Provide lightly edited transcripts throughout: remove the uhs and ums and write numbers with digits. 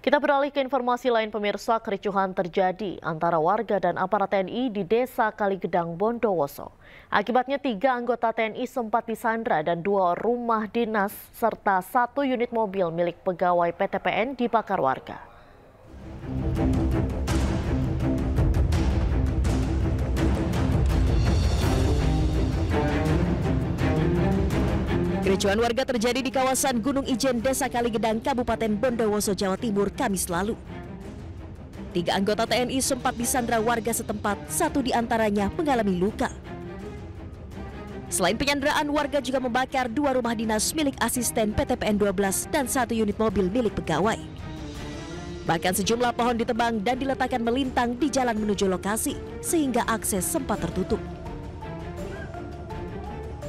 Kita beralih ke informasi lain pemirsa, kericuhan terjadi antara warga dan aparat TNI di Desa Kaligedang, Bondowoso. Akibatnya 3 anggota TNI sempat disandra dan 2 rumah dinas serta 1 unit mobil milik pegawai PTPN dibakar warga. Kericuhan warga terjadi di kawasan Gunung Ijen, Desa Kaligedang, Kabupaten Bondowoso, Jawa Timur, Kamis lalu. 3 anggota TNI sempat disandra warga setempat, 1 diantaranya mengalami luka. Selain penyanderaan, warga juga membakar 2 rumah dinas milik asisten PTPN 12 dan 1 unit mobil milik pegawai. Bahkan sejumlah pohon ditebang dan diletakkan melintang di jalan menuju lokasi, sehingga akses sempat tertutup.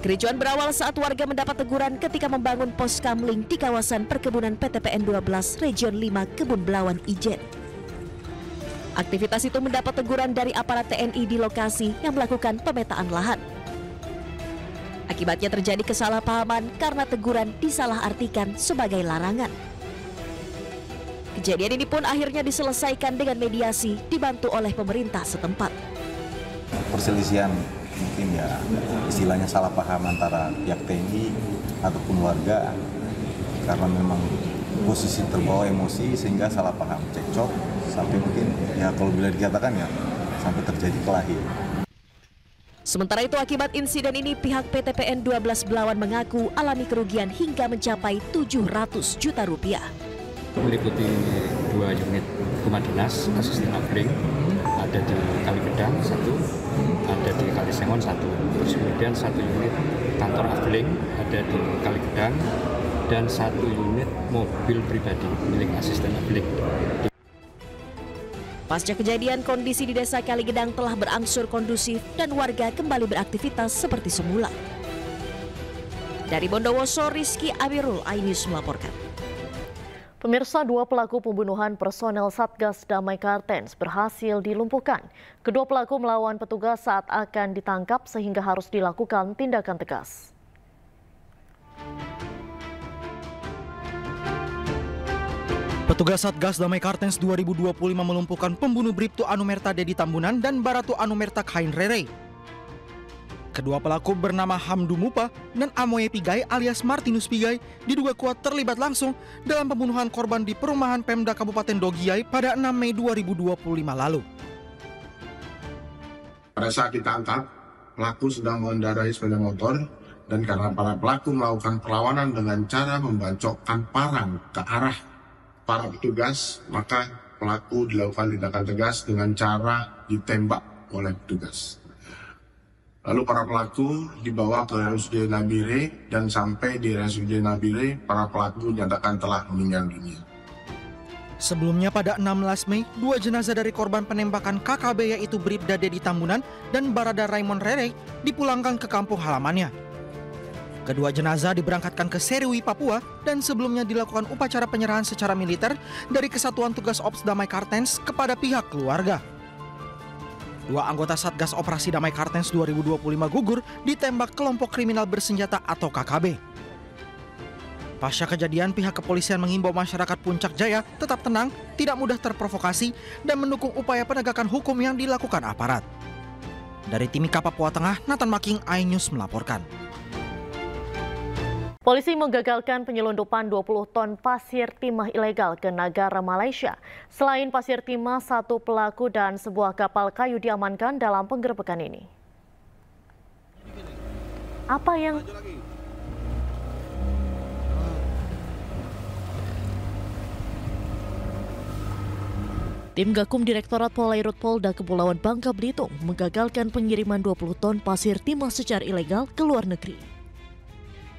Kericuhan berawal saat warga mendapat teguran ketika membangun pos kamling di kawasan perkebunan PTPN 12 Region 5 Kebun Belawan Ijen. Aktivitas itu mendapat teguran dari aparat TNI di lokasi yang melakukan pemetaan lahan. Akibatnya terjadi kesalahpahaman karena teguran disalahartikan sebagai larangan. Kejadian ini pun akhirnya diselesaikan dengan mediasi dibantu oleh pemerintah setempat. Perselisihan mungkin ya istilahnya salah paham antara pihak TNI ataupun warga karena memang posisi terbawa emosi sehingga salah paham, cekcok sampai mungkin ya kalau bila dikatakan ya sampai terjadi kelahi. Sementara itu akibat insiden ini pihak PTPN 12 Belawan mengaku alami kerugian hingga mencapai 700 juta rupiah. Meliputi 2 unit rumah dinas asisten agring, ada di Kaligedang 1, ada di Kalisengon 1, terus kemudian 1 unit kantor agring ada di Kaligedang dan 1 unit mobil pribadi milik asisten agring. Pasca kejadian, kondisi di Desa Kaligedang telah berangsur kondusif dan warga kembali beraktivitas seperti semula. Dari Bondowoso, Rizky Abirul, iNews melaporkan. Pemirsa, 2 pelaku pembunuhan personel Satgas Damai Kartens berhasil dilumpuhkan. Kedua pelaku melawan petugas saat akan ditangkap sehingga harus dilakukan tindakan tegas. Petugas Satgas Damai Kartens 2025 melumpuhkan pembunuh Bribtu Anumerta Dedi Tambunan dan Baratu Anumerta Kain Rere. Kedua pelaku bernama Hamdu Mupa dan Amoye Pigai alias Martinus Pigai diduga kuat terlibat langsung dalam pembunuhan korban di perumahan Pemda Kabupaten Dogiai pada 6 Mei 2025 lalu. Pada saat ditangkap, pelaku sedang mengendarai sepeda motor dan karena para pelaku melakukan perlawanan dengan cara membacokkan parang ke arah para petugas, maka pelaku dilakukan tindakan tegas dengan cara ditembak oleh petugas. Lalu para pelaku dibawa ke RSUD Nabire dan sampai di RSUD Nabire, para pelaku dinyatakan telah meninggal dunia. Sebelumnya pada 16 Mei, 2 jenazah dari korban penembakan KKB yaitu Bribda Dedi Tambunan dan Barada Raymond Rere dipulangkan ke kampung halamannya. Kedua jenazah diberangkatkan ke Seriwi, Papua dan sebelumnya dilakukan upacara penyerahan secara militer dari Kesatuan Tugas Ops Damai Kartens kepada pihak keluarga. 2 anggota Satgas Operasi Damai Kartens 2025 gugur ditembak kelompok kriminal bersenjata atau KKB. Pasca kejadian, pihak kepolisian mengimbau masyarakat Puncak Jaya tetap tenang, tidak mudah terprovokasi, dan mendukung upaya penegakan hukum yang dilakukan aparat. Dari Timika, Papua Tengah, Nathan Making, iNews melaporkan. Polisi menggagalkan penyelundupan 20 ton pasir timah ilegal ke negara Malaysia. Selain pasir timah, 1 pelaku dan sebuah kapal kayu diamankan dalam penggerebekan ini. Tim Gakum Direktorat Polairut Polda Kepulauan Bangka Belitung menggagalkan pengiriman 20 ton pasir timah secara ilegal ke luar negeri.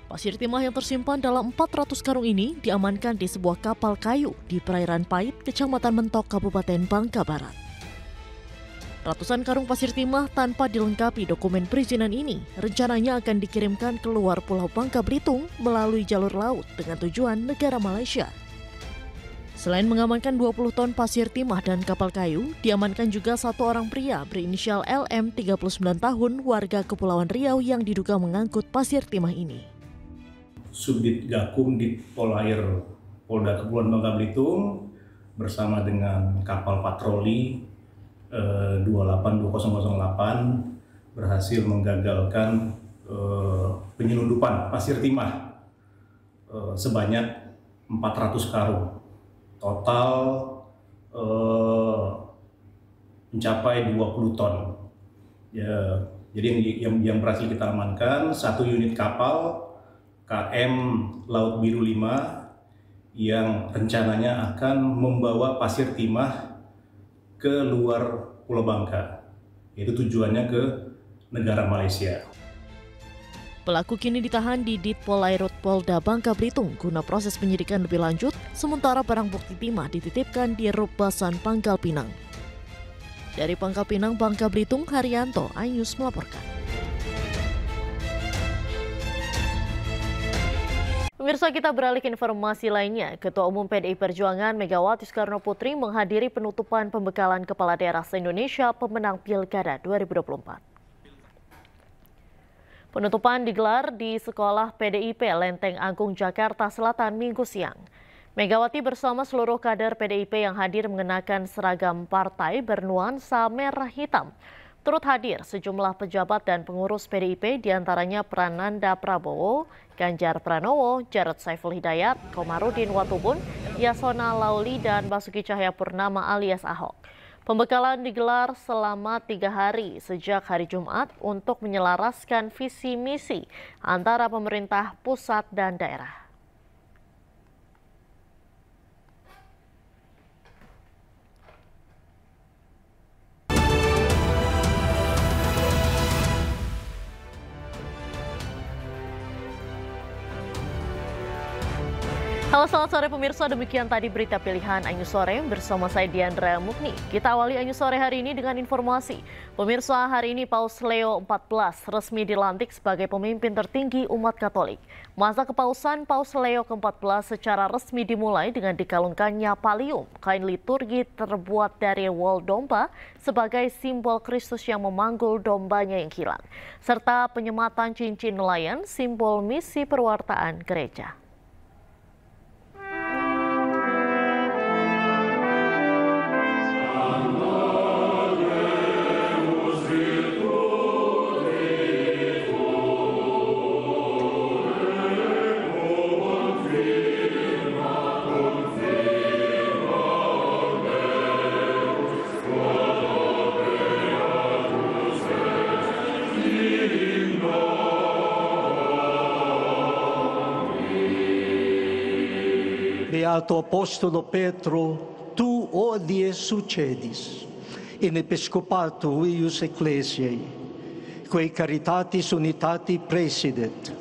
Pasir timah yang tersimpan dalam 400 karung ini diamankan di sebuah kapal kayu di perairan Pait, Kecamatan Mentok, Kabupaten Bangka Barat. Ratusan karung pasir timah tanpa dilengkapi dokumen perizinan ini rencananya akan dikirimkan keluar Pulau Bangka Belitung melalui jalur laut dengan tujuan negara Malaysia. Selain mengamankan 20 ton pasir timah dan kapal kayu, diamankan juga 1 orang pria berinisial LM 39 tahun warga Kepulauan Riau yang diduga mengangkut pasir timah ini. Subdit Gakum di Polair Polda Kepulauan Bangka Belitung bersama dengan kapal patroli 282008 berhasil menggagalkan penyelundupan pasir timah sebanyak 400 karung. Total mencapai 20 ton. Ya, jadi yang berhasil kita amankan 1 unit kapal KM Laut Biru 5 yang rencananya akan membawa pasir timah ke luar Pulau Bangka, yaitu tujuannya ke negara Malaysia. Pelaku kini ditahan di Ditpolairut Polda Bangka Belitung guna proses penyidikan lebih lanjut, sementara barang bukti timah dititipkan di Rubasan Pangkal Pinang. Dari Pangkal Pinang, Bangka Belitung, Haryanto, iNews melaporkan. Pemirsa, kita beralih ke informasi lainnya. Ketua Umum PDI Perjuangan Megawati Soekarnoputri menghadiri penutupan pembekalan Kepala Daerah se-Indonesia pemenang Pilkada 2024. Penutupan digelar di Sekolah PDIP Lenteng Agung, Jakarta Selatan, Minggu siang. Megawati bersama seluruh kader PDIP yang hadir mengenakan seragam partai bernuansa merah hitam. Turut hadir sejumlah pejabat dan pengurus PDIP, diantaranya Prananda Prabowo, Ganjar Pranowo, Jarod Saiful Hidayat, Komarudin Watubun, Yasona Lauli, dan Basuki Cahayapurnama alias Ahok. Pembekalan digelar selama 3 hari sejak hari Jumat untuk menyelaraskan visi misi antara pemerintah pusat dan daerah. Halo, selamat sore pemirsa, demikian tadi berita pilihan iNews Sore bersama saya Diandra Mukni. Kita awali iNews Sore hari ini dengan informasi. Pemirsa, hari ini Paus Leo XIV resmi dilantik sebagai pemimpin tertinggi umat Katolik. Masa kepausan Paus Leo ke-14 secara resmi dimulai dengan dikalungkannya pallium, kain liturgi terbuat dari wol domba sebagai simbol Kristus yang memanggul dombanya yang hilang, serta penyematan cincin nelayan, simbol misi perwartaan gereja. Beato Apostolo Petro, tu odies succedis, in episcopato eius ecclesiae, quae caritatis unitati presidet.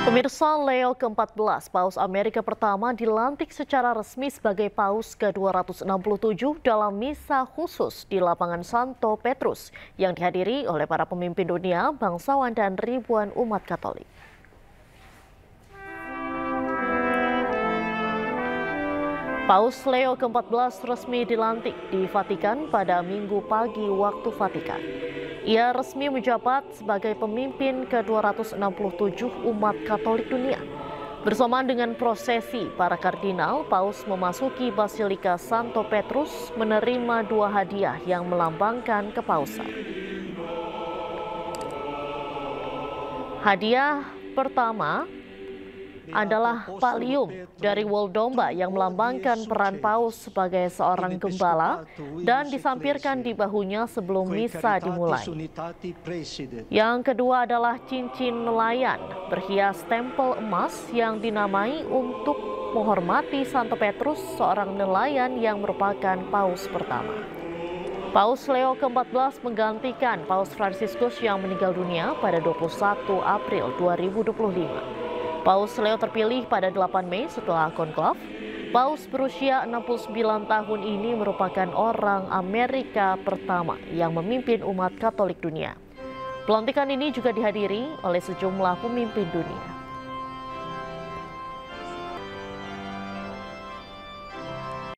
Pemirsa, Leo ke-14, Paus Amerika pertama, dilantik secara resmi sebagai Paus ke-267 dalam misa khusus di lapangan Santo Petrus yang dihadiri oleh para pemimpin dunia, bangsawan, dan ribuan umat Katolik. Paus Leo ke-14 resmi dilantik di Vatikan pada Minggu pagi waktu Vatikan. Ia resmi menjabat sebagai pemimpin ke-267 umat Katolik dunia. Bersamaan dengan prosesi para kardinal, Paus memasuki Basilika Santo Petrus menerima 2 hadiah yang melambangkan kepausan. Hadiah pertama adalah pallium dari wol domba yang melambangkan peran Paus sebagai seorang gembala dan disampirkan di bahunya sebelum misa dimulai. Yang kedua adalah cincin nelayan berhias stempel emas yang dinamai untuk menghormati Santo Petrus, seorang nelayan yang merupakan paus pertama. Paus Leo ke-14 menggantikan Paus Fransiskus yang meninggal dunia pada 21 April 2025. Paus Leo terpilih pada 8 Mei setelah konklav. Paus berusia 69 tahun ini merupakan orang Amerika pertama yang memimpin umat Katolik dunia. Pelantikan ini juga dihadiri oleh sejumlah pemimpin dunia.